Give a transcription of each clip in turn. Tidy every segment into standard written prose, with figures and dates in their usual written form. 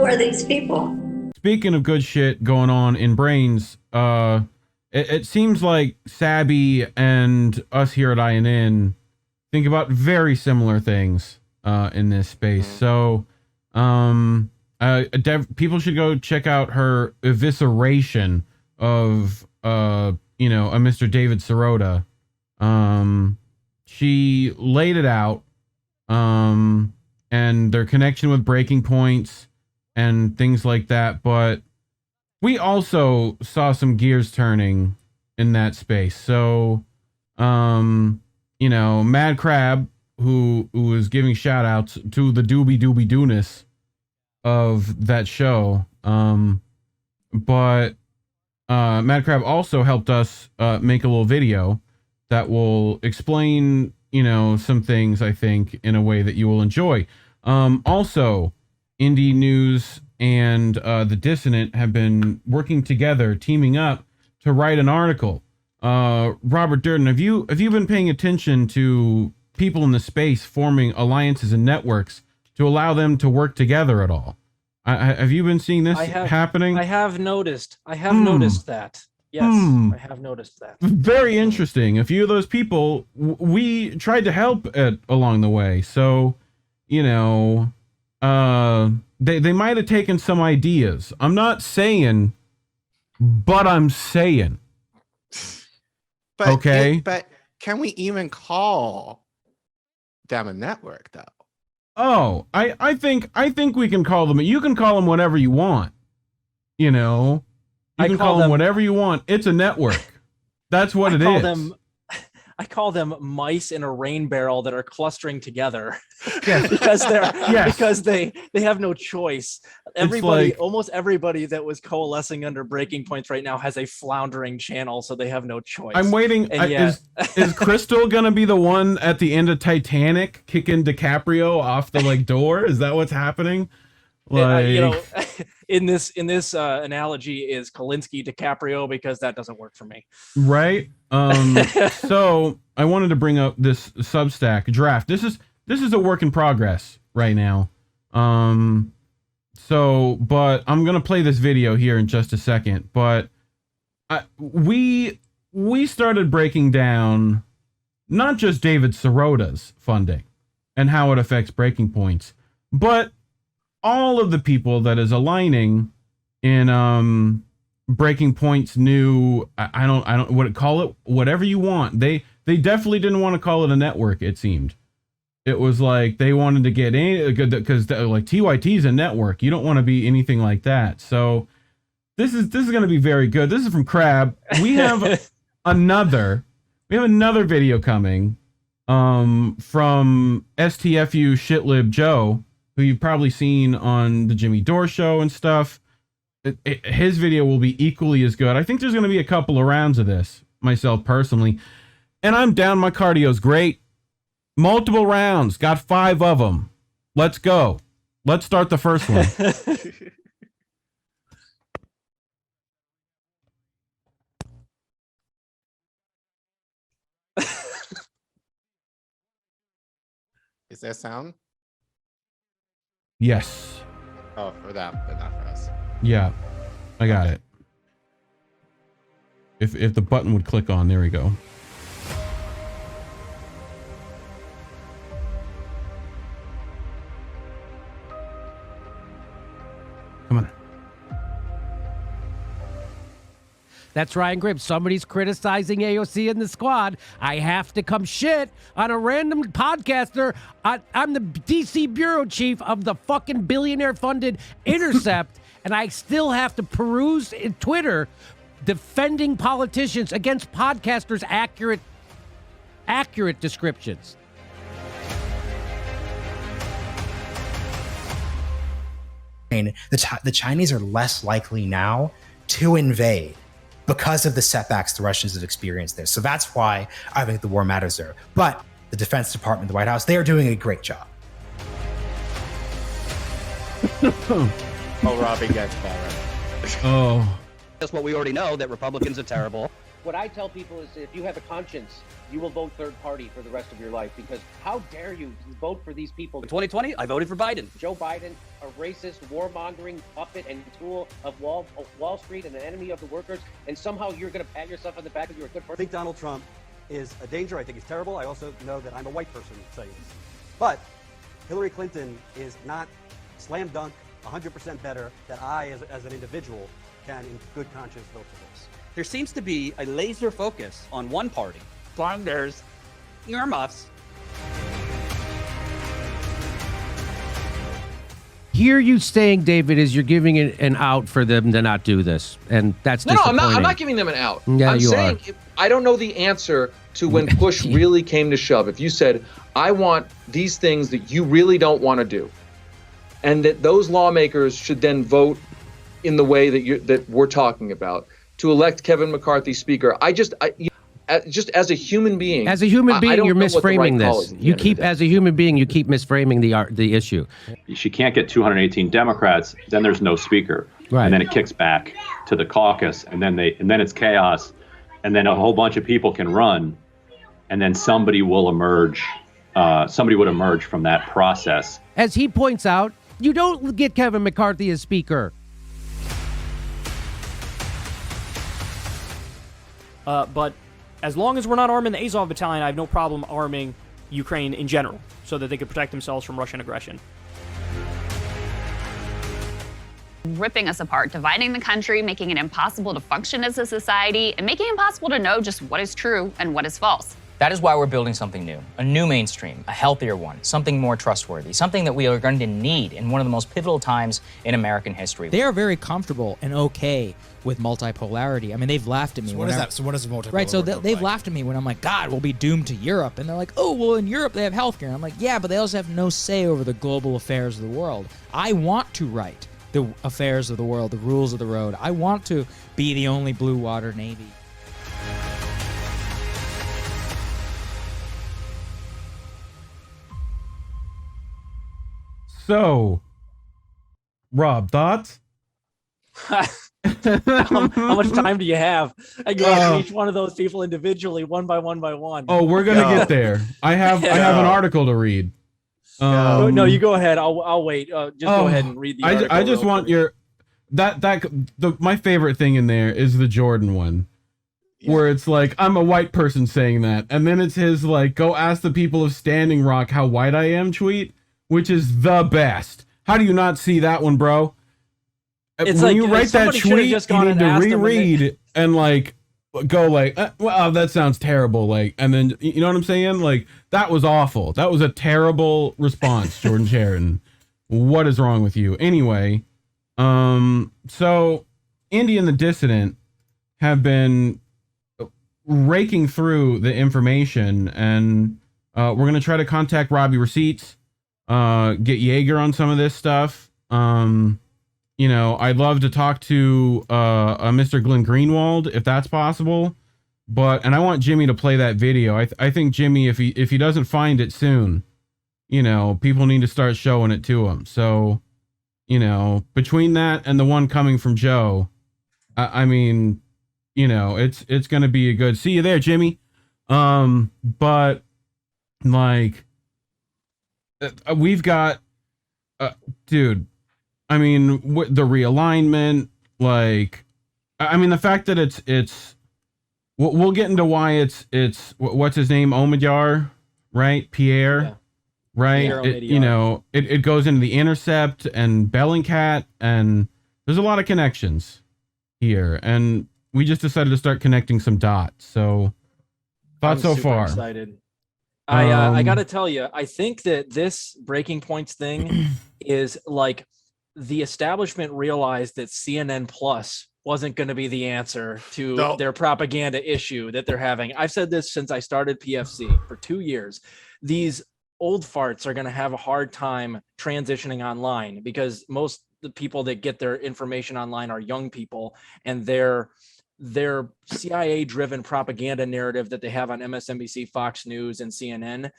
are these people? Speaking of good shit going on in brains, it seems like Sabby and us here at INN think about very similar things in this space. So people should go check out her evisceration of a Mr. David Sirota. She laid it out, and their connection with breaking points and things like that. But we also saw some gears turning in that space. So, Mad Crab, who was giving shout outs to the doobie dooness of that show. But Mad Crab also helped us make a little video that will explain, some things, I think, in a way that you will enjoy. Also, Indie News and The Dissonant have been working together, teaming up to write an article. Robert Durden, have you been paying attention to people in the space forming alliances and networks to allow them to work together at all? Have you been seeing this happening? I have noticed. Noticed that. Yes, I have noticed that. Very interesting. A few of those people, we tried to help along the way. So, they might have taken some ideas. I'm not saying, but I'm saying. But okay. But can we even call them a network, though? Oh, I think we can call them. You can call them whatever you want. You can call them whatever you want. It's a network. That's what it is. I call them mice in a rain barrel that are clustering together. Yes. because they have no choice. Almost everybody that was coalescing under breaking points right now has a floundering channel, so they have no choice. I'm waiting. Is Crystal gonna be the one at the end of Titanic kicking DiCaprio off the door? Is that what's happening? In this analogy is Kolinsky DiCaprio, because that doesn't work for me. Right. So I wanted to bring up this Substack draft. This is a work in progress right now. But I'm gonna play this video here in just a second. But we started breaking down not just David Sirota's funding and how it affects breaking points, but all of the people that is aligning in breaking points new, I don't what call it, whatever you want. They definitely didn't want to call it a network. It seemed it was like they wanted to get in because like TYT's a network. You don't want to be anything like that. So this is going to be very good. This is from Crab. We have another video coming from STFU Shitlib Joe, who you've probably seen on the Jimmy Dore show and stuff. His video will be equally as good. I think there's going to be a couple of rounds of this, myself personally. And I'm down. My cardio's great. Multiple rounds. Got 5 of them. Let's go. Let's start the first one. Is there sound? Yes. Oh, for them, but not for us. Yeah, I got it. If the button would click on, there we go. Come on. That's Ryan Grimm. Somebody's criticizing AOC in the squad. I have to come shit on a random podcaster. I'm the DC bureau chief of the fucking billionaire funded Intercept, and I still have to peruse in Twitter defending politicians against podcasters' accurate descriptions. The Chinese are less likely now to invade because of the setbacks the Russians have experienced there. So that's why I think the war matters there. But the Defense Department, the White House, they are doing a great job. Oh, Robbie gets better. Oh. That's what we already know, that Republicans are terrible. What I tell people is if you have a conscience, you will vote third party for the rest of your life, because how dare you vote for these people? In 2020, I voted for Biden. Joe Biden, a racist, warmongering puppet and tool of Wall Street and an enemy of the workers, and somehow you're going to pat yourself on the back if you're a good person. I think Donald Trump is a danger. I think he's terrible. I also know that I'm a white person saying this. But Hillary Clinton is not slam dunk 100% better that I, as an individual, can in good conscience vote for this. There seems to be a laser focus on one party. Blinders, earmuffs. Hear you saying, David, is you're giving it an out for them to not do this, and that's No, disappointing. I'm not giving them an out. Yeah, I'm you saying I don't know the answer to when push really came to shove. If you said, I want these things that you really don't want to do, and that those lawmakers should then vote in the way that we're talking about to elect Kevin McCarthy speaker. Just as a human being, you're misframing this. As a human being, you keep misframing the issue. She can't get 218 Democrats, then there's no speaker, right. And then it kicks back to the caucus, and then it's chaos, and then a whole bunch of people can run, and then somebody will emerge. Somebody would emerge from that process. As he points out, you don't get Kevin McCarthy as speaker. But as long as we're not arming the Azov battalion, I have no problem arming Ukraine in general so that they could protect themselves from Russian aggression. Ripping us apart, dividing the country, making it impossible to function as a society, and making it impossible to know just what is true and what is false. That is why we're building something new, a new mainstream, a healthier one, something more trustworthy, something that we are going to need in one of the most pivotal times in American history. They are very comfortable and okay with multipolarity. I mean, they've laughed at me. So what is that? So what is multipolar? Right, so they've laughed at me when I'm like, God, we'll be doomed to Europe. And they're like, oh, well, in Europe they have healthcare. And I'm like, yeah, but they also have no say over the global affairs of the world. I want to write the affairs of the world, the rules of the road. I want to be the only blue water navy. So, Rob, thoughts? How much time do you have? I go after each one of those people individually, one by one by one. Oh, we're gonna get there. I have an article to read. No, you go ahead. I'll wait. Just go ahead and read the article. I just want your my favorite thing in there is the Jordan one, where it's like, I'm a white person saying that, and then it's his like, go ask the people of Standing Rock how white I am tweet, which is the best. How do you not see that one, bro? It's when like, you write that tweet, just you need to reread and like go like, well, that sounds terrible, like, and then you know what I'm saying? Like, that was awful. That was a terrible response, Jordan Sheridan. What is wrong with you? Anyway, so Indy and the Dissident have been raking through the information, and we're gonna try to contact Robbie Receipts. Get Yeager on some of this stuff. You know, I'd love to talk to Mr. Glenn Greenwald if that's possible. And I want Jimmy to play that video. I think Jimmy, if he doesn't find it soon, you know, people need to start showing it to him. So, you know, between that and the one coming from Joe, I mean, you know, it's gonna be a good. See you there, Jimmy. But like, we've got, dude. I mean, the realignment, like, I mean, the fact that it's, we'll get into why it's what's his name, Omidyar, right? Pierre, yeah. Right? You know, it goes into the Intercept and Bellingcat, and there's a lot of connections here, and we just decided to start connecting some dots. So, thoughts so far? Excited. I got to tell you, I think that this Breaking Points thing is like, the establishment realized that CNN Plus wasn't going to be the answer to their propaganda issue that they're having. I've said this since I started PFC for 2 years. These old farts are going to have a hard time transitioning online because most of the people that get their information online are young people, and their CIA driven propaganda narrative that they have on MSNBC, Fox News, and CNN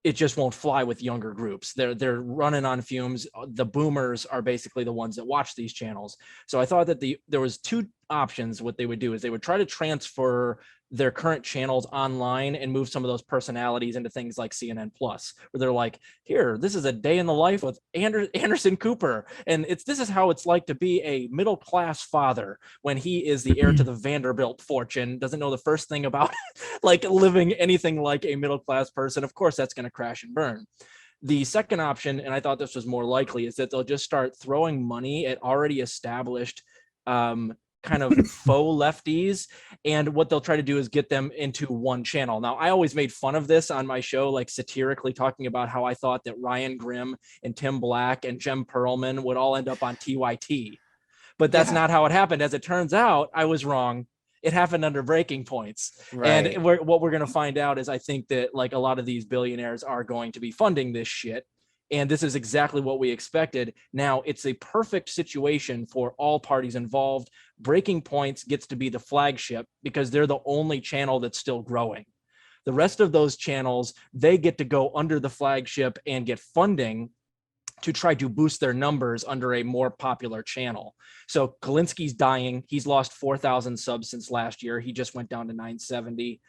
it just won't fly with younger groups. They're running on fumes. The boomers are basically the ones that watch these channels. So I thought that there was two options. What they would do is they would try to transfer their current channels online and move some of those personalities into things like CNN Plus, where they're like, here, this is a day in the life with Anderson Cooper. And this is how it's like to be a middle-class father when he is the heir to the Vanderbilt fortune, doesn't know the first thing about like living anything like a middle-class person. Of course, that's going to crash and burn. The second option, and I thought this was more likely, is that they'll just start throwing money at already established kind of faux lefties, and what they'll try to do is get them into one channel. Now, I always made fun of this on my show, like satirically talking about how I thought that Ryan Grimm and Tim Black and Jem Perlman would all end up on TYT, but that's not how it happened. As it turns out, I was wrong. It happened under Breaking Points. Right. And what we're going to find out is I think that like a lot of these billionaires are going to be funding this shit. And this is exactly what we expected. Now, it's a perfect situation for all parties involved. Breaking Points gets to be the flagship because they're the only channel that's still growing. The rest of those channels, they get to go under the flagship and get funding to try to boost their numbers under a more popular channel. So Kalinsky's dying. He's lost 4,000 subs since last year. He just went down to 970.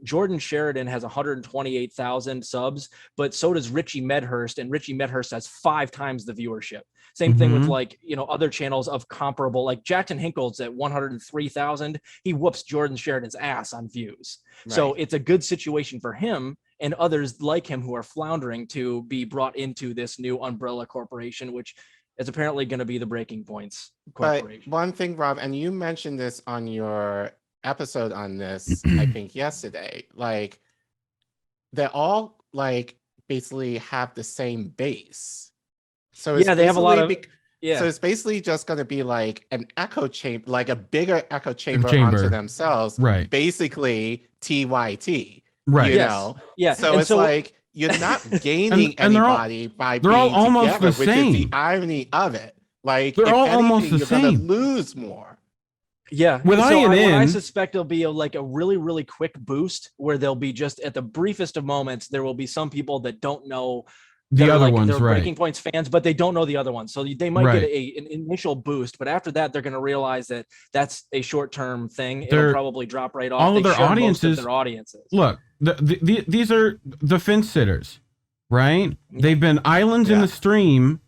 Jordan Sheridan has 128,000 subs, but so does Richie Medhurst, and Richie Medhurst has 5 times the viewership. Same thing with like, other channels of comparable, like Jackson Hinkle's at 103,000. He whoops Jordan Sheridan's ass on views. Right. So it's a good situation for him and others like him who are floundering to be brought into this new umbrella corporation, which is apparently going to be the Breaking Points corporation. But one thing, Rob, and you mentioned this on your episode on this, I think yesterday, like they all like basically have the same base. So it's they have a lot of So it's basically just going to be like an echo chamber, like a bigger echo chamber onto themselves. Right. Basically TYT. Right. You know? Yeah. So it's like you're not gaining anybody by being all almost together, the which same. is the irony of it. Like they're if all anything, almost the you're same. going to lose more. Yeah. With I suspect it'll be a really, really quick boost where they'll be just at the briefest of moments. There will be some people that don't know the other like, ones, they're right? Breaking Points fans, but they don't know the other ones. So they might get an initial boost, but after that, they're going to realize that that's a short-term thing. It'll probably drop right off. All of their audiences. Look, these are the fence sitters, right? Yeah. They've been islands in the stream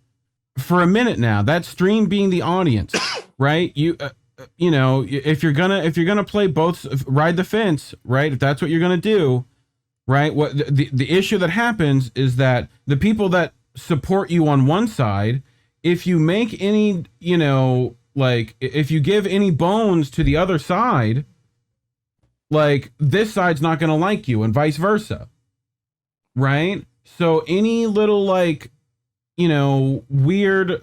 for a minute now. That stream being the audience, right? You know, if you're gonna play both, ride the fence, right? If that's what you're gonna do, right? What the issue that happens is that the people that support you on one side, if you make any, like if you give any bones to the other side, like this side's not gonna like you, and vice versa, right? So any little like, weird,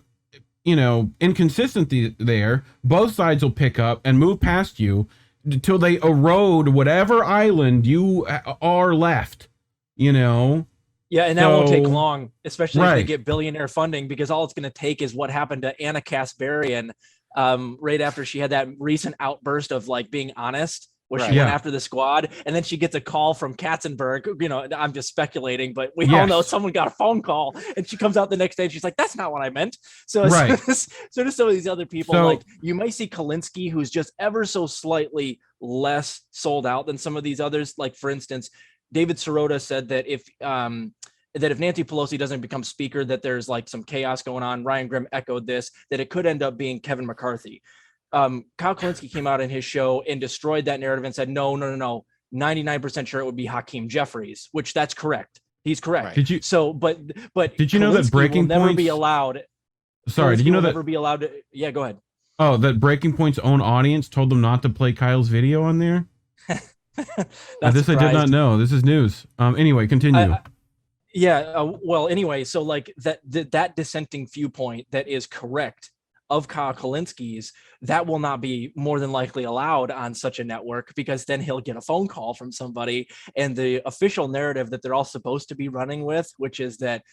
inconsistency there, both sides will pick up and move past you until they erode whatever island you are left, Yeah, and that won't take long, especially if they get billionaire funding, because all it's going to take is what happened to Anna Kasparian right after she had that recent outburst of like being honest, where she went after the squad, and then she gets a call from Katzenberg. I'm just speculating, but we all know someone got a phone call, and she comes out the next day and she's like, that's not what I meant. So so does some of these other people. Like you might see Kalinsky, who's just ever so slightly less sold out than some of these others. Like for instance, David Sirota said that if Nancy Pelosi doesn't become speaker, that there's like some chaos going on. Ryan Grimm echoed this, that it could end up being Kevin McCarthy. Kyle Kalinsky came out in his show and destroyed that narrative and said, no, 99% sure it would be Hakeem Jeffries, which that's correct. He's correct. Right. Did you? So, but did you know that Breaking Points never be allowed? Sorry, did you know that never be allowed to? Yeah, go ahead. Oh, that Breaking Point's own audience told them not to play Kyle's video on there. This I did not know. This is news. Anyway, continue. Well, anyway, so like that dissenting viewpoint that is correct of Kyle Kalinsky's, that will not be more than likely allowed on such a network, because then he'll get a phone call from somebody, and the official narrative that they're all supposed to be running with, which is that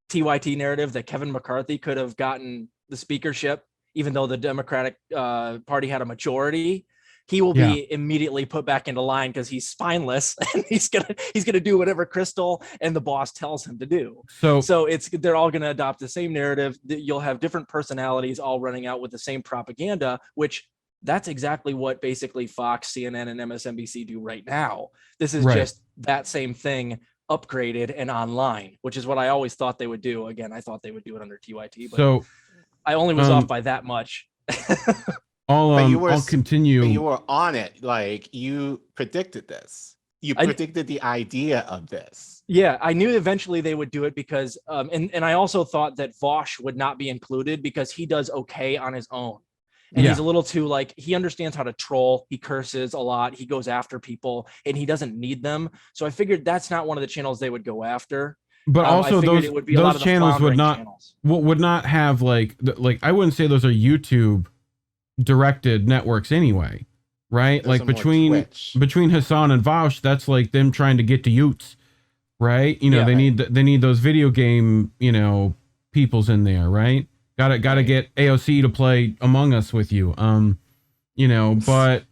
TYT narrative that Kevin McCarthy could have gotten the speakership, even though the Democratic Party had a majority. he will be immediately put back into line because he's spineless and he's gonna do whatever Crystal and the boss tells him to do. So they're all gonna adopt the same narrative. You'll have different personalities all running out with the same propaganda, which that's exactly what basically Fox, CNN, and MSNBC do right now. This is just that same thing upgraded and online, which is what I always thought they would do. Again, I thought they would do it under TYT, but I only was off by that much. I'll continue. But you were on it. Like, you predicted this. You predicted the idea of this. Yeah, I knew eventually they would do it because, and I also thought that Vosh would not be included because he does okay on his own. And he's a little too, like, he understands how to troll. He curses a lot. He goes after people and he doesn't need them. So I figured that's not one of the channels they would go after. But also those channels would not have like I wouldn't say those are YouTube directed networks anyway, right? Those like between Hassan and Vosh, that's like them trying to get to Utes, right? You know, they need those video game, you know, peoples in there, right? Gotta get AOC to play Among Us with you, you know. But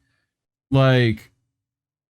like,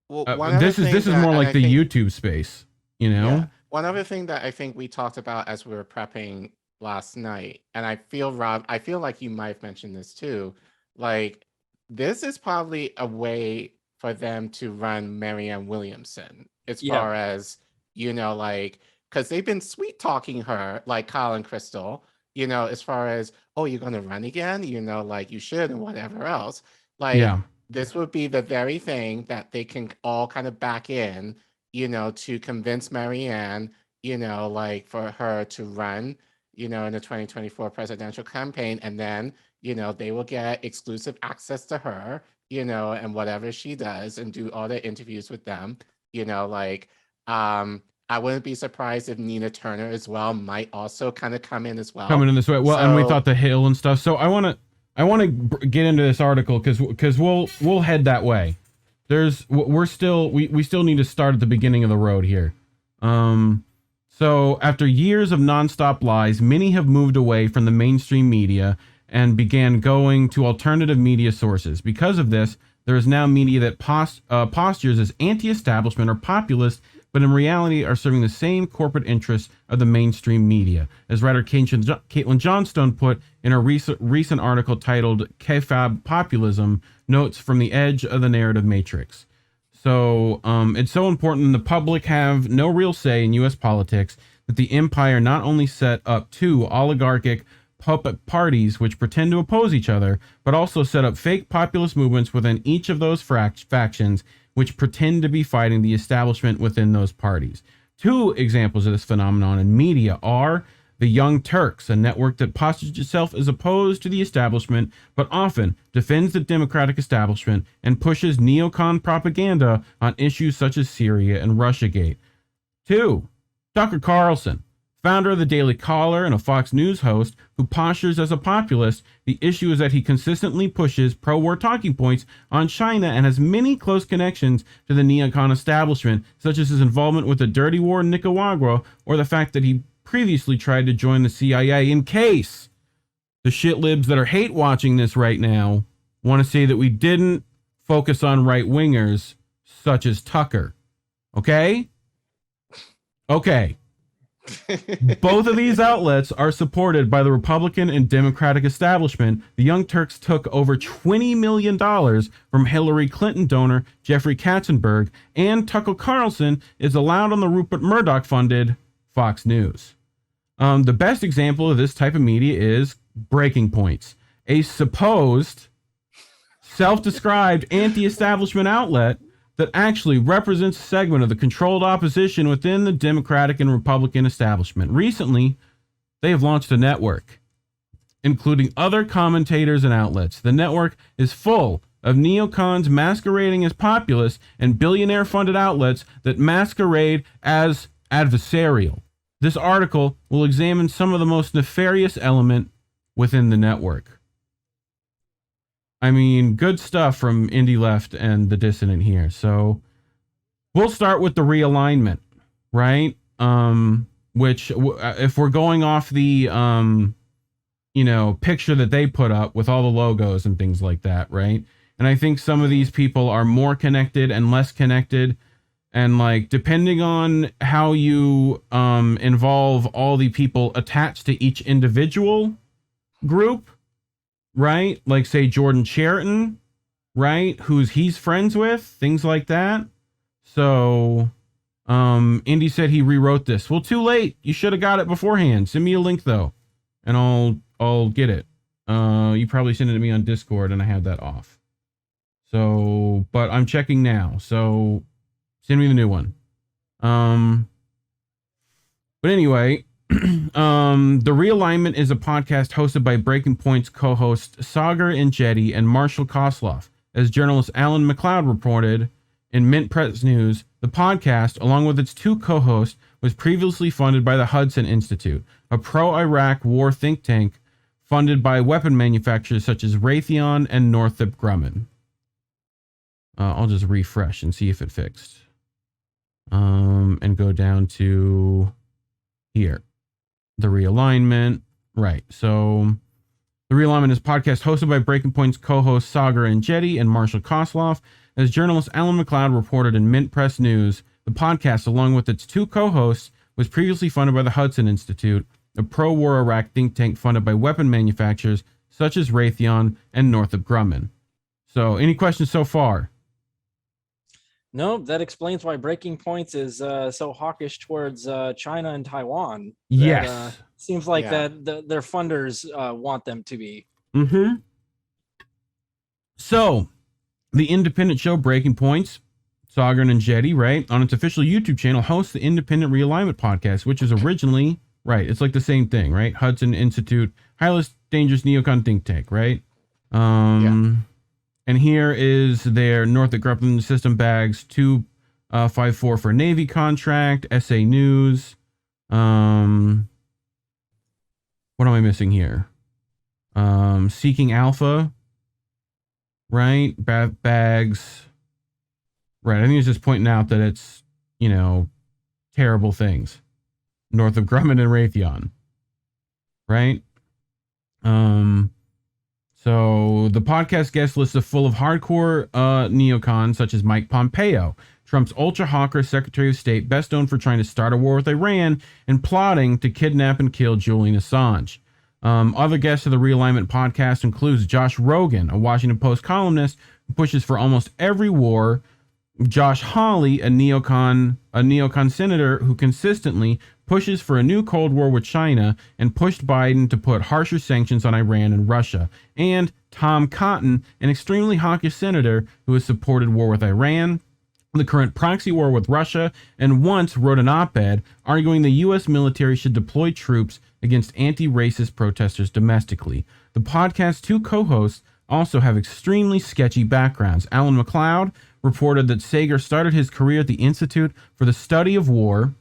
this is more like the YouTube space, you know. Yeah. One other thing that I think we talked about as we were prepping last night, and I feel, Rob, I feel like you might have mentioned this too. Like, this is probably a way for them to run Marianne Williamson as far as, you know, like, because they've been sweet talking her, like Collin Crystal, you know, as far as, oh, you're going to run again, you know, like you should and whatever else. Like, this would be the very thing that they can all kind of back in, you know, to convince Marianne, you know, like for her to run, you know, in the 2024 presidential campaign. And then, you know, they will get exclusive access to her, you know, and whatever she does and do all the interviews with them, you know, like, I wouldn't be surprised if Nina Turner as well might also kind of come in as well. Coming in this way. Well, and we thought the Hill and stuff. So I want to get into this article because we'll head that way. We still need to start at the beginning of the road here. So after years of nonstop lies, many have moved away from the mainstream media and began going to alternative media sources. Because of this, there is now media that postures as anti-establishment or populist, but in reality are serving the same corporate interests of the mainstream media. As writer Caitlin Johnstone put in a recent article titled "KFAB Populism, Notes from the Edge of the Narrative Matrix." So it's so important the public have no real say in U.S. politics that the empire not only set up two oligarchic puppet parties which pretend to oppose each other, but also set up fake populist movements within each of those factions which pretend to be fighting the establishment within those parties. Two examples of this phenomenon in media are the Young Turks, a network that postures itself as opposed to the establishment, but often defends the democratic establishment and pushes neocon propaganda on issues such as Syria and Russiagate. 2. Tucker Carlson, founder of the Daily Caller and a Fox News host who postures as a populist. The issue is that he consistently pushes pro-war talking points on China and has many close connections to the neocon establishment, such as his involvement with the dirty war in Nicaragua or the fact that he previously tried to join the CIA. In case the shitlibs that are hate watching this right now want to say that we didn't focus on right-wingers such as Tucker. Okay? Okay. Both of these outlets are supported by the Republican and Democratic establishment. The Young Turks took over $20 million from Hillary Clinton donor Jeffrey Katzenberg, and Tucker Carlson is allowed on the Rupert Murdoch-funded Fox News. The best example of this type of media is Breaking Points, a supposed self-described anti-establishment outlet that actually represents a segment of the controlled opposition within the Democratic and Republican establishment. Recently, they have launched a network, including other commentators and outlets. The network is full of neocons masquerading as populists and billionaire-funded outlets that masquerade as adversarial. This article will examine some of the most nefarious element within the network. I mean, good stuff from Indie Left and The Dissident here. So we'll start with the realignment, right? Which, if we're going off the, picture that they put up with all the logos and things like that, right? And I think some of these people are more connected and less connected. And like, depending on how you involve all the people attached to each individual group, right? Like say Jordan Chariton, right? He's friends with, things like that. So Indy said he rewrote this. Well, too late. You should have got it beforehand. Send me a link though, and I'll get it. You probably sent it to me on Discord and I have that off. So, but I'm checking now. So send me the new one. But anyway, The Realignment is a podcast hosted by Breaking Point's co-hosts Sagar Enjeti and Marshall Kosloff. As journalist Alan McLeod reported in Mint Press News, the podcast, along with its two co-hosts, was previously funded by the Hudson Institute, a pro-Iraq war think tank funded by weapon manufacturers such as Raytheon and Northrop Grumman. I'll just refresh and see if it fixed. And go down to here. The Realignment. Right. So The Realignment is a podcast hosted by Breaking Point's co-hosts Sagar Enjeti and Marshall Kosloff. As journalist Alan McLeod reported in Mint Press News, the podcast, along with its two co-hosts, was previously funded by the Hudson Institute, a pro-war Iraq think tank funded by weapon manufacturers such as Raytheon and Northrop Grumman. So, any questions so far? No, that explains why Breaking Points is so hawkish towards China and Taiwan. Yes. Seems like that their funders want them to be. Mm-hmm. So, the independent show Breaking Points, Sagar and Enjeti, right, on its official YouTube channel, hosts the Independent Realignment podcast, which is originally, right, it's like the same thing, right? Hudson Institute, highly dangerous neocon think tank, right? And here is their Northrop Grumman system bags 254 for Navy contract, SA News. What am I missing here? Seeking Alpha, right? Bags. Right. I think it's just pointing out that it's, terrible things. Northrop Grumman and Raytheon. Right? So the podcast guest list is full of hardcore neocons such as Mike Pompeo, Trump's ultra-hawker Secretary of State, best known for trying to start a war with Iran and plotting to kidnap and kill Julian Assange. Other guests of the Realignment podcast includes Josh Rogan, a Washington Post columnist who pushes for almost every war, Josh Hawley, a neocon senator who consistently pushes for a new Cold War with China and pushed Biden to put harsher sanctions on Iran and Russia, and Tom Cotton, an extremely hawkish senator who has supported war with Iran, the current proxy war with Russia, and once wrote an op-ed arguing the U.S. military should deploy troops against anti-racist protesters domestically. The podcast's two co-hosts also have extremely sketchy backgrounds. Alan McLeod reported that Sagar started his career at the Institute for the Study of War,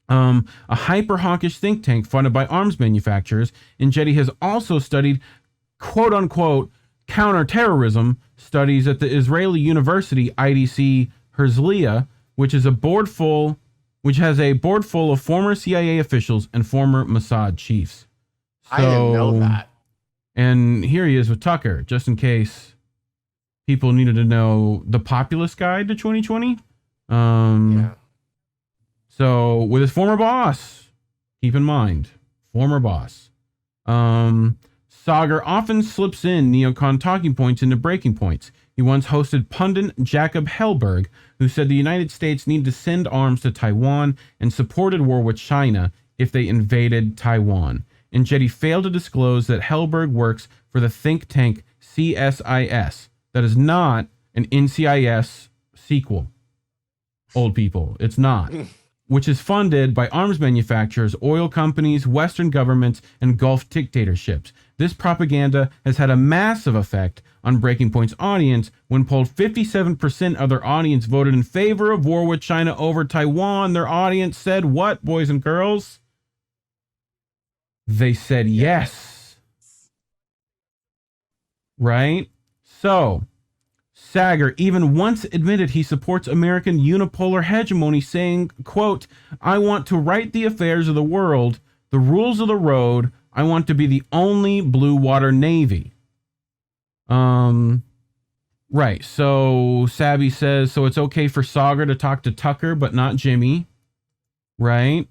a hyper-hawkish think tank funded by arms manufacturers. Enjeti has also studied, quote-unquote, counterterrorism studies at the Israeli University IDC Herzliya, which has a board full of former CIA officials and former Mossad chiefs. I didn't know that. And here he is with Tucker, just in case people needed to know the Populist Guide to 2020. So with his former boss, keep in mind, former boss. Sagar often slips in neocon talking points into breaking points. He once hosted pundit Jacob Hellberg, who said the United States needed to send arms to Taiwan and supported war with China if they invaded Taiwan. Enjeti failed to disclose that Hellberg works for the think tank CSIS. That is not an NCIS sequel. Old people, it's not. Which is funded by arms manufacturers, oil companies, Western governments, and Gulf dictatorships. This propaganda has had a massive effect on Breaking Point's audience. When polled, 57% of their audience voted in favor of war with China over Taiwan. Their audience said what, boys and girls? They said yes. Right? So, Sagar even once admitted he supports American unipolar hegemony, saying, quote, I want to right the affairs of the world, the rules of the road. I want to be the only blue water navy. Right. So Sabby says, so it's okay for Sauger to talk to Tucker, but not Jimmy. Right.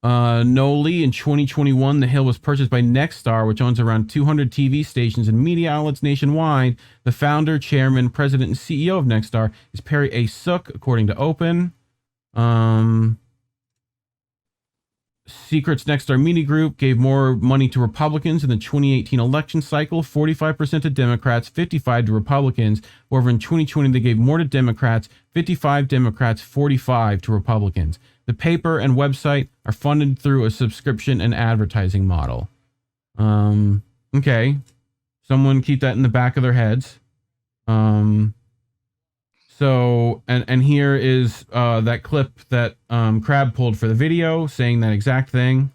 Noli, in 2021, The Hill was purchased by Nexstar, which owns around 200 TV stations and media outlets nationwide. The founder, chairman, president, and CEO of Nexstar is Perry A. Sook, according to Open. Secret's Nexstar Media Group gave more money to Republicans in the 2018 election cycle, 45% to Democrats, 55% to Republicans. However, in 2020, they gave more to Democrats, 55% Democrats, 45% to Republicans. The paper and website are funded through a subscription and advertising model. Okay. Someone keep that in the back of their heads. So, and here is that clip that Crab pulled for the video saying that exact thing.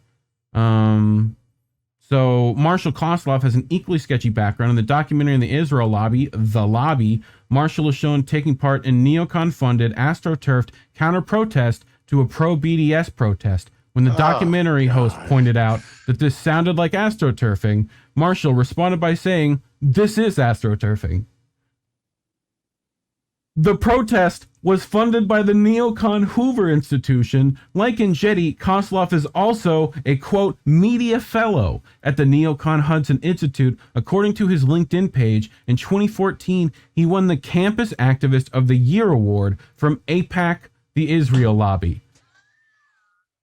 So Marshall Kosloff has an equally sketchy background. In the documentary on the Israel lobby, The Lobby, Marshall is shown taking part in neocon-funded, astroturfed counter-protest to a pro-BDS protest. When the documentary host pointed out that this sounded like astroturfing, Marshall responded by saying, "This is astroturfing." The protest was funded by the neocon Hoover Institution. Like Engetti, Kosloff is also a, quote, media fellow at the Neocon Hudson Institute. According to his LinkedIn page, in 2014, he won the Campus Activist of the Year award from AIPAC, the Israel lobby.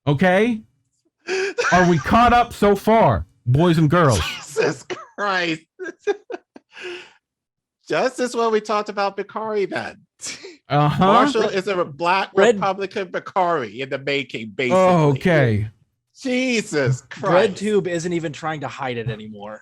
Okay? Are we caught up so far, boys and girls? Jesus Christ. Just as what we talked about Bakari then. Marshall is a black Republican Bakari in the making, basically. Oh, okay. Jesus Christ. RedTube isn't even trying to hide it anymore.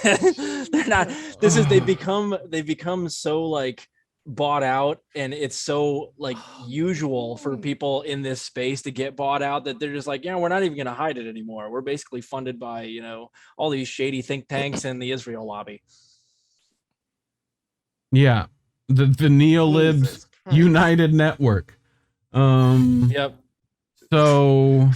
They're not. They've become so like bought out, and it's so like usual for people in this space to get bought out that they're just like, yeah, we're not even going to hide it anymore. We're basically funded by, you know, all these shady think tanks and the Israel lobby. Yeah, the Neolibs United Network. Yep. So,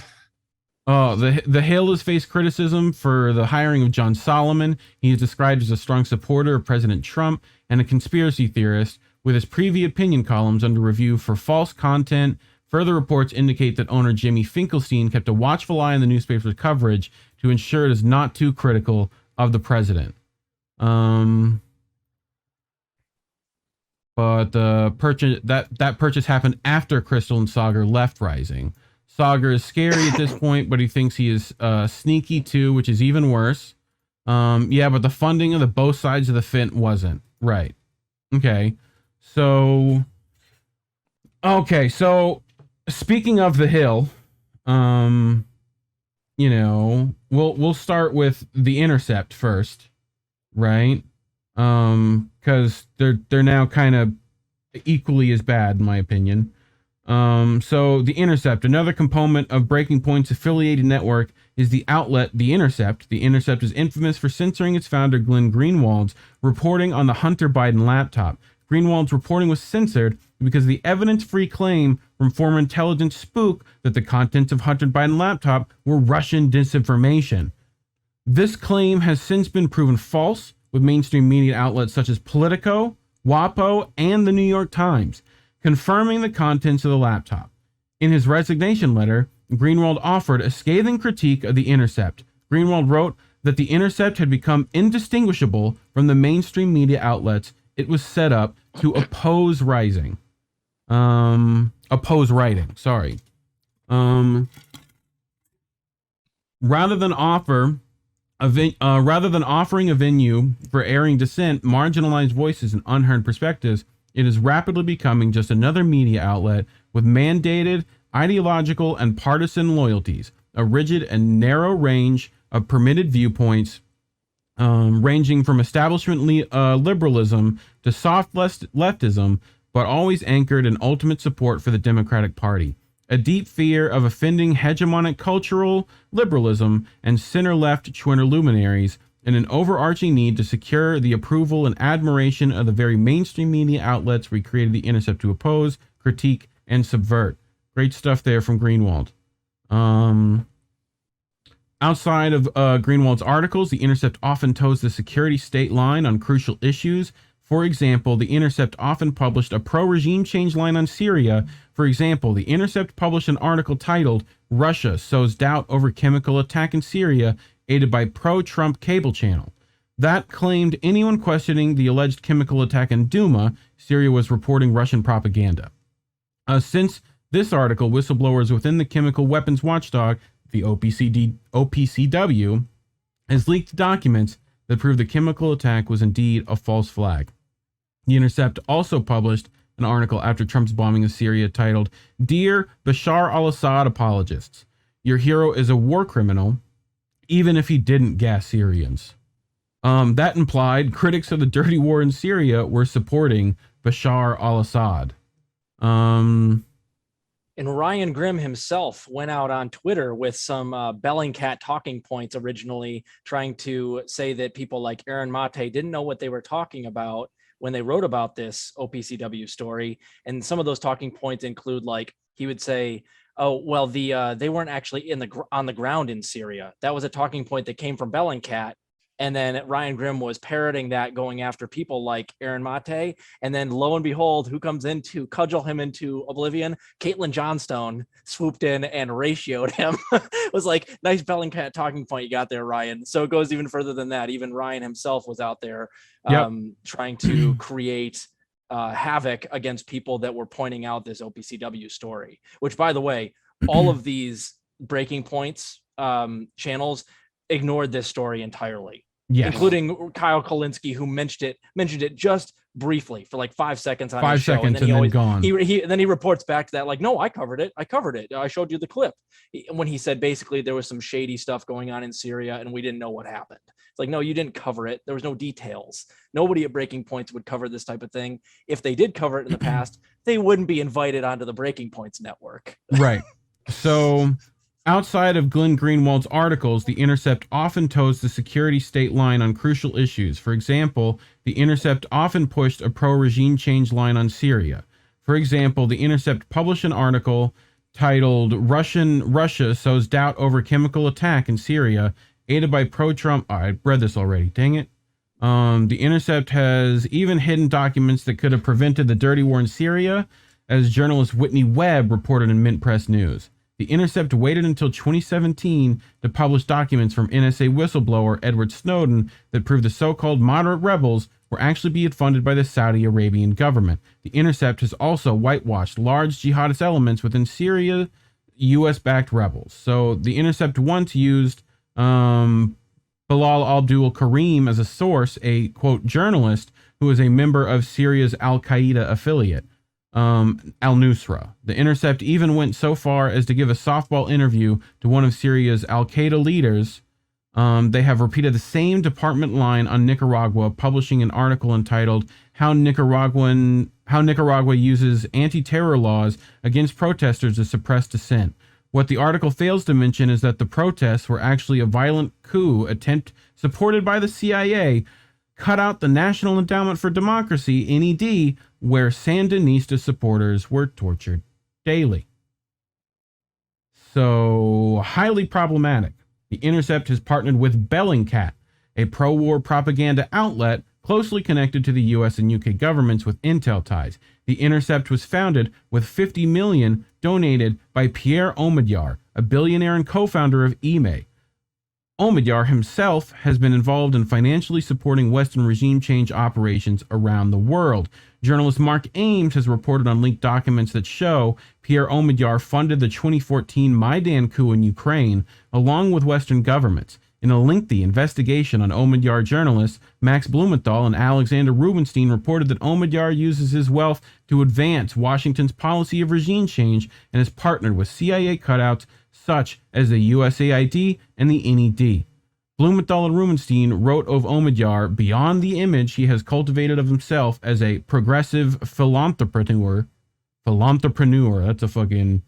the Hill has faced criticism for the hiring of John Solomon. He is described as a strong supporter of President Trump and a conspiracy theorist, with his privy opinion columns under review for false content. Further reports indicate that owner Jimmy Finkelstein kept a watchful eye on the newspaper's coverage to ensure it is not too critical of the president. But the purchase that purchase happened after Crystal and Sauger left Rising. Sauger is scary at this point, but he thinks he is sneaky too, which is even worse. Yeah, but the funding of the both sides of the fence wasn't right. Okay, so speaking of the Hill, you know, we'll start with The Intercept first, right? Because they're now kind of equally as bad, in my opinion. So The Intercept, another component of Breaking Point's affiliated network, is the outlet The Intercept. The Intercept is infamous for censoring its founder, Glenn Greenwald's reporting on the Hunter Biden laptop. Greenwald's reporting was censored because of the evidence-free claim from former intelligence spook that the contents of Hunter Biden laptop were Russian disinformation. This claim has since been proven false, with mainstream media outlets such as Politico, WAPO, and the New York Times confirming the contents of the laptop. In his resignation letter, Greenwald offered a scathing critique of The Intercept. Greenwald wrote that The Intercept had become indistinguishable from the mainstream media outlets it was set up to oppose writing. Rather than offering a venue for airing dissent, marginalized voices, and unheard perspectives, it is rapidly becoming just another media outlet with mandated ideological and partisan loyalties, a rigid and narrow range of permitted viewpoints, ranging from establishment liberalism to soft leftism, but always anchored in ultimate support for the Democratic Party. A deep fear of offending hegemonic cultural liberalism and center-left Twitter luminaries, and an overarching need to secure the approval and admiration of the very mainstream media outlets we created The Intercept to oppose, critique, and subvert. Great stuff there from Greenwald. Outside of Greenwald's articles, The Intercept often toes the security state line on crucial issues. For example, The Intercept often published a pro-regime change line on Syria. For example, The Intercept published an article titled, Russia Sows Doubt Over Chemical Attack in Syria, aided by pro-Trump cable channel. That claimed anyone questioning the alleged chemical attack in Duma, Syria was reporting Russian propaganda. Since this article, whistleblowers within the chemical weapons watchdog, the OPCW, has leaked documents that prove the chemical attack was indeed a false flag. The Intercept also published an article after Trump's bombing of Syria titled, Dear Bashar al-Assad apologists, your hero is a war criminal, even if he didn't gas Syrians. That implied critics of the dirty war in Syria were supporting Bashar al-Assad. And Ryan Grimm himself went out on Twitter with some Bellingcat talking points originally, trying to say that people like Aaron Mate didn't know what they were talking about when they wrote about this OPCW story. And some of those talking points include, like, he would say, oh, well, they weren't actually on the ground in Syria. That was a talking point that came from Bellingcat. And then Ryan Grimm was parroting that, going after people like Aaron Mate. And then lo and behold, who comes in to cudgel him into oblivion? Caitlin Johnstone swooped in and ratioed him. It was like, nice Bellingcat talking point you got there, Ryan. So it goes even further than that. Even Ryan himself was out there trying to create havoc against people that were pointing out this OPCW story, which, by the way, all of these breaking points channels ignored this story entirely. Yes. Including Kyle Kolinsky, who mentioned it just briefly for like 5 seconds on his show, and then gone. Then he reports back to that like, no, I covered it. I showed you the clip. When he said basically there was some shady stuff going on in Syria and we didn't know what happened. It's like, no, you didn't cover it. There was no details. Nobody at Breaking Points would cover this type of thing. If they did cover it in the past, they wouldn't be invited onto the Breaking Points network. Right. So outside of Glenn Greenwald's articles, The Intercept often toes the security state line on crucial issues. For example, The Intercept often pushed a pro-regime change line on Syria. For example, The Intercept published an article titled Russia Sows Doubt Over Chemical Attack in Syria, aided by pro-Trump. I read this already, dang it. The Intercept has even hidden documents that could have prevented the dirty war in Syria, as journalist Whitney Webb reported in Mint Press News. The Intercept waited until 2017 to publish documents from NSA whistleblower Edward Snowden that proved the so-called moderate rebels were actually being funded by the Saudi Arabian government. The Intercept has also whitewashed large jihadist elements within Syria, U.S.-backed rebels. So the Intercept once used Bilal Abdul Karim as a source, a, quote, journalist who is a member of Syria's al-Qaeda affiliate. Al-Nusra. The Intercept even went so far as to give a softball interview to one of Syria's al-Qaeda leaders. They have repeated the same department line on Nicaragua, publishing an article entitled How Nicaragua Uses Anti-Terror Laws Against Protesters to Suppress Dissent. What the article fails to mention is that the protests were actually a violent coup attempt supported by the CIA, cut out the National Endowment for Democracy, NED, where Sandinista supporters were tortured daily. So, highly problematic. The Intercept has partnered with Bellingcat, a pro-war propaganda outlet closely connected to the US and UK governments with intel ties. The Intercept was founded with $50 million donated by Pierre Omidyar, a billionaire and co-founder of eMay. Omidyar himself has been involved in financially supporting Western regime change operations around the world. Journalist Mark Ames has reported on leaked documents that show Pierre Omidyar funded the 2014 Maidan coup in Ukraine, along with Western governments. In a lengthy investigation on Omidyar journalists, Max Blumenthal and Alexander Rubinstein reported that Omidyar uses his wealth to advance Washington's policy of regime change and has partnered with CIA cutouts such as the USAID and the NED. Blumenthal and Rubinstein wrote of Omidyar beyond the image he has cultivated of himself as a progressive philanthropreneur. That's a fucking...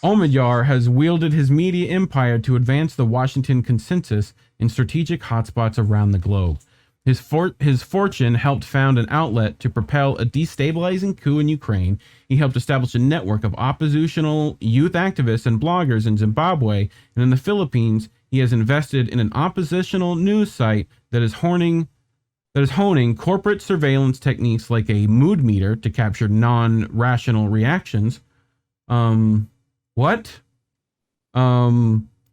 Omidyar has wielded his media empire to advance the Washington consensus in strategic hotspots around the globe. His fortune helped found an outlet to propel a destabilizing coup in Ukraine. He helped establish a network of oppositional youth activists and bloggers in Zimbabwe and in the Philippines. he has invested in an oppositional news site that is honing corporate surveillance techniques like a mood meter to capture non-rational reactions.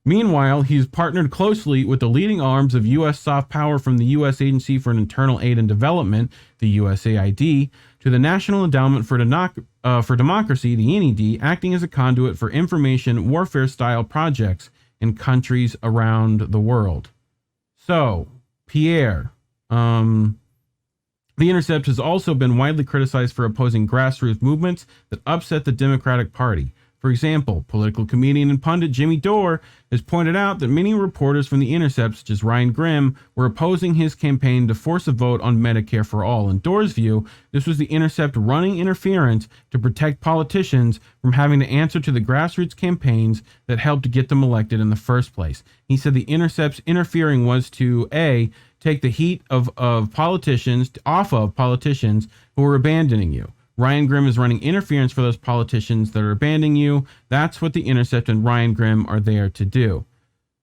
Meanwhile, he's partnered closely with the leading arms of U.S. soft power, from the U.S. Agency for Internal Aid and Development, the USAID, to the National Endowment for Democracy, the NED, acting as a conduit for information warfare-style projects in countries around the world. So, Pierre, The Intercept has also been widely criticized for opposing grassroots movements that upset the Democratic Party. For example, political comedian and pundit Jimmy Dore has pointed out that many reporters from The Intercept, such as Ryan Grimm, were opposing his campaign to force a vote on Medicare for all. In Dore's view, this was The Intercept running interference to protect politicians from having to answer to the grassroots campaigns that helped get them elected in the first place. He said The Intercept's interfering was to, A, take the heat of politicians off of politicians who were abandoning you. Ryan Grimm is running interference for those politicians that are abandoning you. That's what The Intercept and Ryan Grimm are there to do.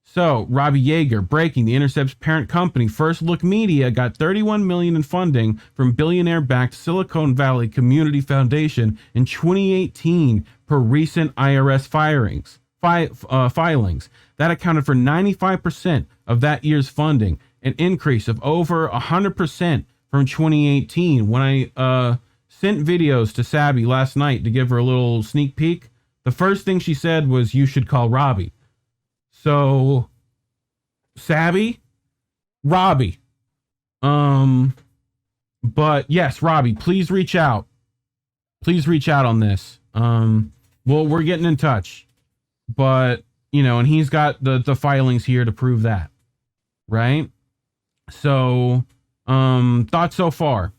So, Robbie Yeager, breaking: The Intercept's parent company, First Look Media, got $31 million in funding from Billionaire-backed Silicon Valley Community Foundation in 2018 per recent IRS filings. That accounted for 95% of that year's funding, an increase of over 100% from 2018. When I sent videos to Sabby last night to give her a little sneak peek, the first thing she said was, "You should call Robbie." So, Sabby, Robbie. But yes, Robbie, please reach out. Please reach out on this. Well, we're getting in touch, but and he's got the filings here to prove that, right? So, thoughts so far?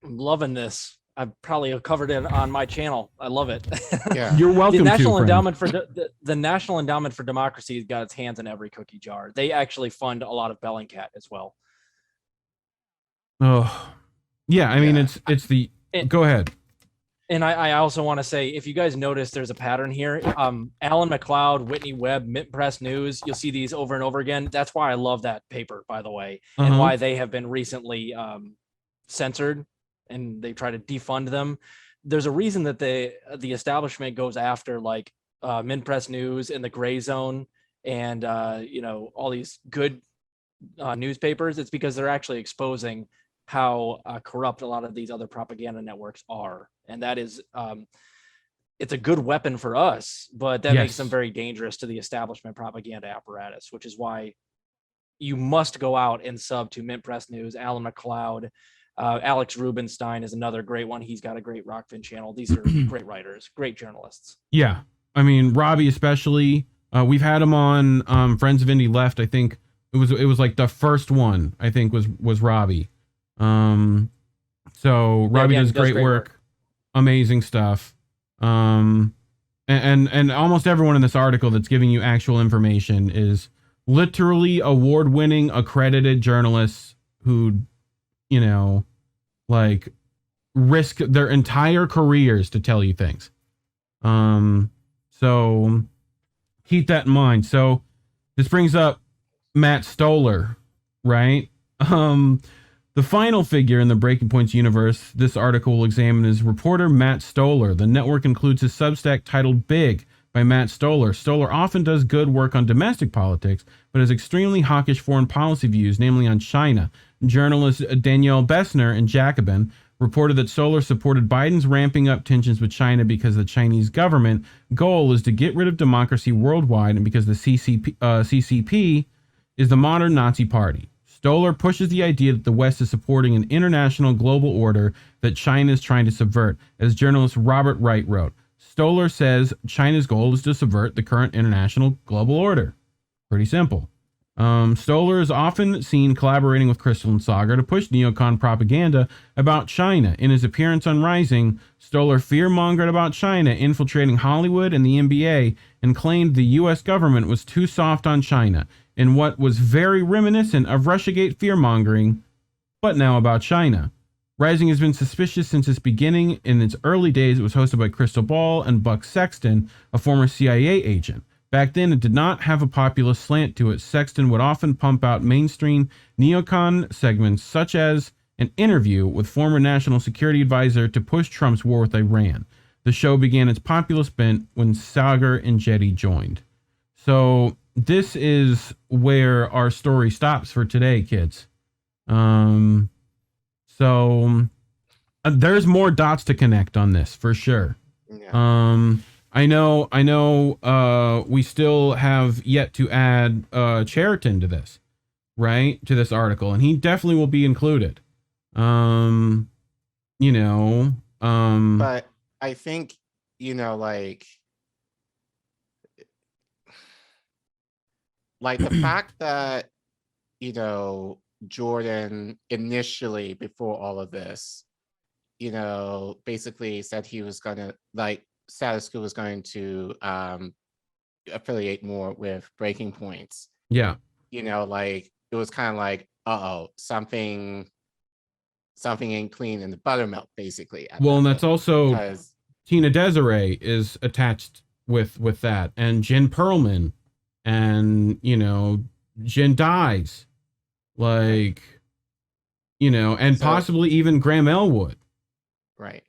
I'm loving this. I probably have covered it on my channel. I love it. Yeah, you're welcome. The National to, Endowment for the National Endowment for Democracy has got its hands in every cookie jar. They actually fund a lot of Bellingcat as well. Oh, yeah. I mean, it's the. Go ahead. And I also want to say, if you guys notice, there's a pattern here. Alan McLeod, Whitney Webb, Mint Press News. You'll see these over and over again. That's why I love that paper, by the way, and why they have been recently censored. And they try to defund them. There's a reason that the establishment goes after like Mint Press News and the Gray Zone and all these good newspapers. It's because they're actually exposing how corrupt a lot of these other propaganda networks are, and that is it's a good weapon for us, but that makes them very dangerous to the establishment propaganda apparatus, which is why you must go out and sub to Mint Press News, Alan McLeod. Alex Rubinstein is another great one. He's got a great Rockfin channel. These are great writers, great journalists. Yeah. I mean, Robbie especially. We've had him on Friends of Indie Left. I think it was like the first one, I think was Robbie. So Robbie does great work. Amazing stuff. And almost everyone in this article that's giving you actual information is literally award-winning accredited journalists who risk their entire careers to tell you things. So keep that in mind. So this brings up Matt Stoller, right? The final figure in the Breaking Points universe this article will examine is reporter Matt Stoller. The network includes a Substack titled Big by Matt Stoller. Stoller often does good work on domestic politics, but has extremely hawkish foreign policy views, namely on China. Journalist Danielle Bessner in Jacobin reported that Stoller supported Biden's ramping up tensions with China because the Chinese government goal is to get rid of democracy worldwide, and because the CCP is the modern Nazi party. Stoller pushes the idea that the West is supporting an international global order that China is trying to subvert. As journalist Robert Wright wrote, Stoller says China's goal is to subvert the current international global order. Pretty simple. Stoller is often seen collaborating with Crystal and Sagar to push neocon propaganda about China. In his appearance on Rising, Stoller fear-mongered about China infiltrating Hollywood and the NBA and claimed the U.S. government was too soft on China, in what was very reminiscent of Russiagate fear-mongering, but now about China. Rising has been suspicious since its beginning. In its early days, it was hosted by Crystal Ball and Buck Sexton, a former CIA agent. Back then, it did not have a populist slant to it. Sexton would often pump out mainstream neocon segments, such as an interview with former national security advisor to push Trump's war with Iran. The show began its populist bent when Sagar and Jetty joined. So this is where our story stops for today, kids. There's more dots to connect on this for sure. Yeah. I know, we still have yet to add Cheriton to this, right? To this article, and he definitely will be included. But I think, like the fact that, Jordan initially, before all of this, basically said he was going to, Status Quo was going to affiliate more with Breaking Points. Yeah. It was kind of like, something ain't clean in the buttermilk, basically. Well, and that's also Tina Desiree is attached with that, and Jen Perlman, and Jen Dyes, and possibly even Graham Elwood. Right.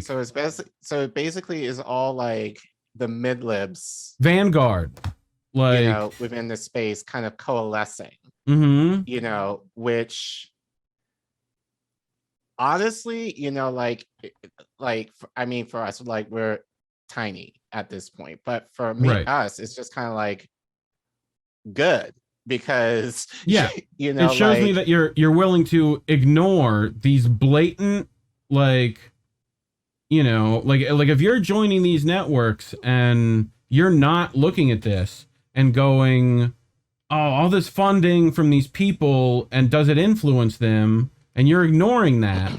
So it basically is all the mid-libs vanguard, within the space kind of coalescing. Mm-hmm. Which honestly, for us, we're tiny at this point, but for me, us, it's just kind of good, because it shows me that you're willing to ignore these blatant if you're joining these networks and you're not looking at this and going, oh, all this funding from these people, and does it influence them, and you're ignoring that,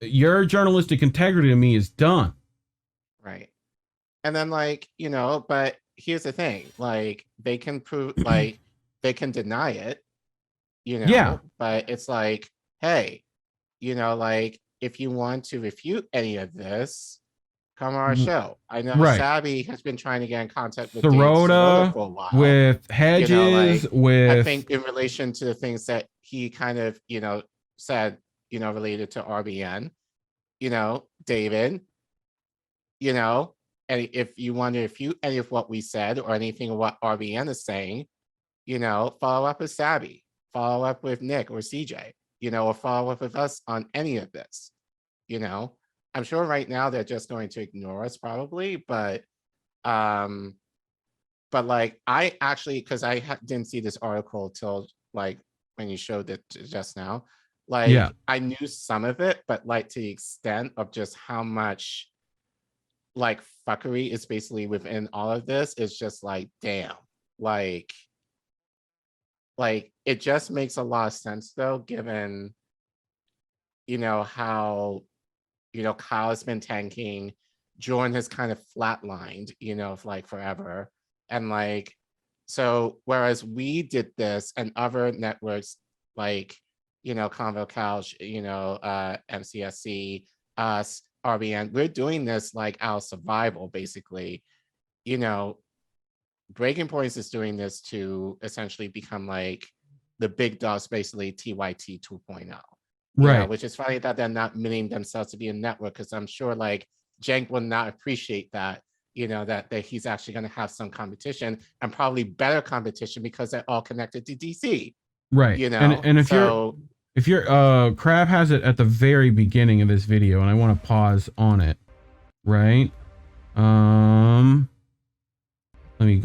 your journalistic integrity to me is done. Right. And then but here's the thing, they can prove, they can deny it, but it's hey, if you want to refute any of this, come on our show. I know Sabby has been trying to get in contact with Sirota for a while, with Hedges, I think in relation to the things that he kind of, said, related to RBN, David, and if you want to refute any of what we said or anything of what RBN is saying, follow up with Sabby, follow up with Nick or CJ, or follow up with us on any of this. I'm sure right now they're just going to ignore us probably, but I actually, because I didn't see this article till when you showed it just now, I knew some of it, but to the extent of just how much fuckery is basically within all of this, is just damn, it just makes a lot of sense though, given how Kyle has been tanking, Jordan has kind of flatlined, forever, and so whereas we did this and other networks Convo Couch, MCSC, us, RBN, we're doing this out of survival, basically. Breaking Points is doing this to essentially become the big dogs, basically TYT 2.0. Right. Which is funny that they're not meaning themselves to be a network, because I'm sure Cenk will not appreciate that, that he's actually going to have some competition, and probably better competition, because they're all connected to DC. Right. And if you're Crab has it at the very beginning of this video, and I want to pause on it. Right. Let me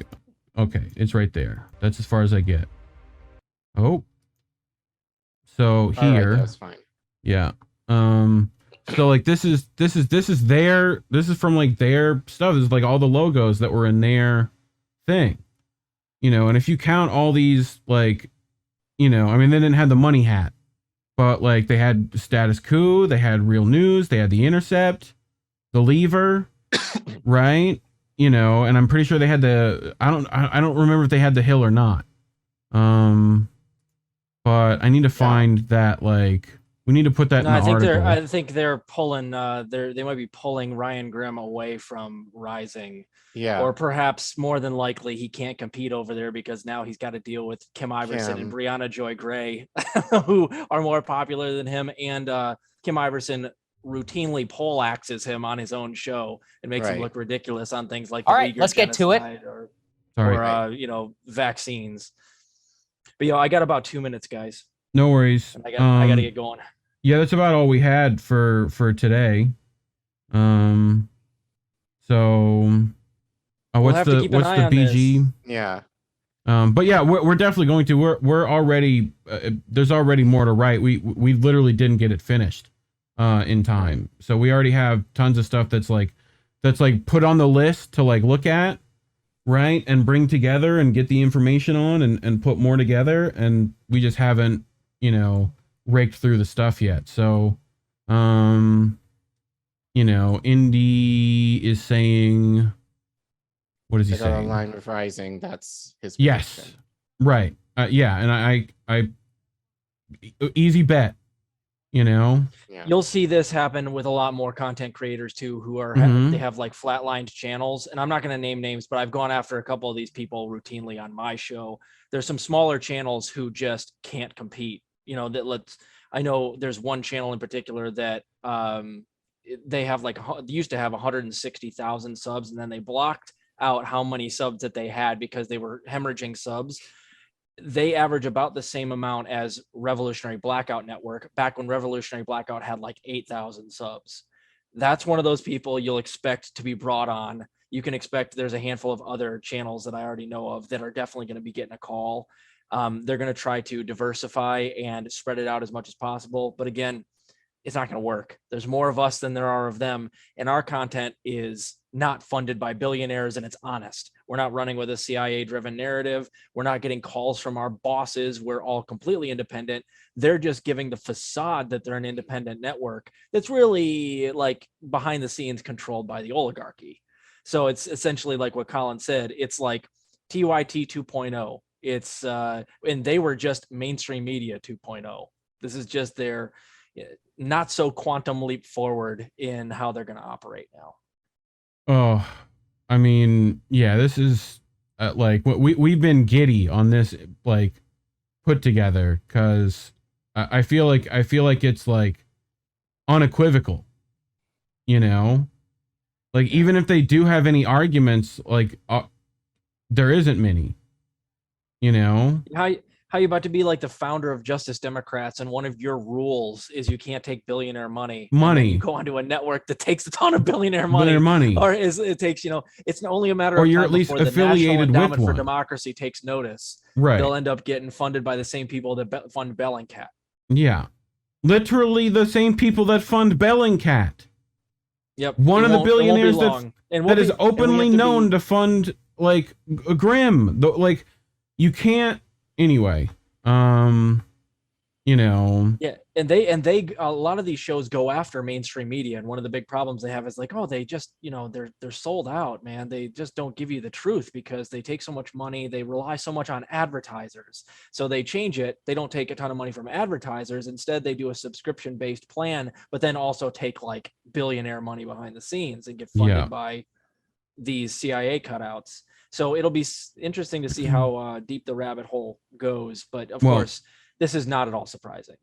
okay, it's right there. That's as far as I get. Oh. So here, that's fine. Yeah. So this is their, this is from their stuff. This is all the logos that were in their thing, and if you count all these, they didn't have the money hat, but they had Status Quo, they had Real News, they had The Intercept, The Lever, right? And I'm pretty sure they had I don't remember if they had The Hill or not. But I need to find that We need to put that in the article. I think they're pulling. They might be pulling Ryan Grimm away from Rising. Yeah. Or perhaps more than likely he can't compete over there because now he's got to deal with Kim Iverson and Brianna Joy Gray, who are more popular than him. And Kim Iverson routinely poleaxes him on his own show and makes him look ridiculous on things like all right, let's get to it. Or vaccines. But I got about 2 minutes, guys. No worries. I got to get going. Yeah, that's about all we had for today. What's the BG? Yeah. But yeah, we're definitely going to. We're already. There's already more to write. We literally didn't get it finished in time, so we already have tons of stuff that's like put on the list to like look at, right, and bring together and get the information on and put more together, and we just haven't raked through the stuff yet. So, Indy is saying, what is he saying? Online with Rising, that's his prediction. Yes, right. Yeah, and I easy bet. You'll see this happen with a lot more content creators too, who are they have like flatlined channels, and I'm not going to name names, but I've gone after a couple of these people routinely on my show. There's some smaller channels who just can't compete. I know there's one channel in particular that they have they used to have 160,000 subs, and then they blocked out how many subs that they had because they were hemorrhaging subs. They average about the same amount as Revolutionary Blackout Network back when Revolutionary Blackout had like 8,000 subs. That's one of those people you'll expect to be brought on. You can expect there's a handful of other channels that I already know of that are definitely going to be getting a call. They're going to try to diversify and spread it out as much as possible. But again, it's not going to work. There's more of us than there are of them. And our content is not funded by billionaires, and it's honest. We're not running with a CIA-driven narrative. We're not getting calls from our bosses. We're all completely independent. They're just giving the facade that they're an independent network that's really like behind the scenes controlled by the oligarchy. So it's essentially like what Collin said. It's like TYT 2.0. It's and they were just mainstream media 2.0. This is just their not so quantum leap forward in how they're going to operate now. Oh, I mean, yeah, this is like we've been giddy on this, like put together, because I feel like it's like unequivocal, like even if they do have any arguments, like there isn't many, How you about to be like the founder of Justice Democrats, and one of your rules is you can't take billionaire money. You go onto a network that takes a ton of billionaire money. Or it takes, it's only a matter of time, or you're at least affiliated the National Endowment for Democracy takes notice. Right. They'll end up getting funded by the same people that fund Bellingcat. Yeah. Literally the same people that fund Bellingcat. Yep. One of the billionaires that is openly known to fund like Grimm. Like you can't. Anyway, yeah, and they a lot of these shows go after mainstream media, and one of the big problems they have is like, oh, they just they're sold out, man. They just don't give you the truth because they take so much money, they rely so much on advertisers. So they change it. They don't take a ton of money from advertisers. Instead, they do a subscription based plan, but then also take like billionaire money behind the scenes and get funded by these CIA cutouts. So it'll be interesting to see how deep the rabbit hole goes. But of course, this is not at all surprising.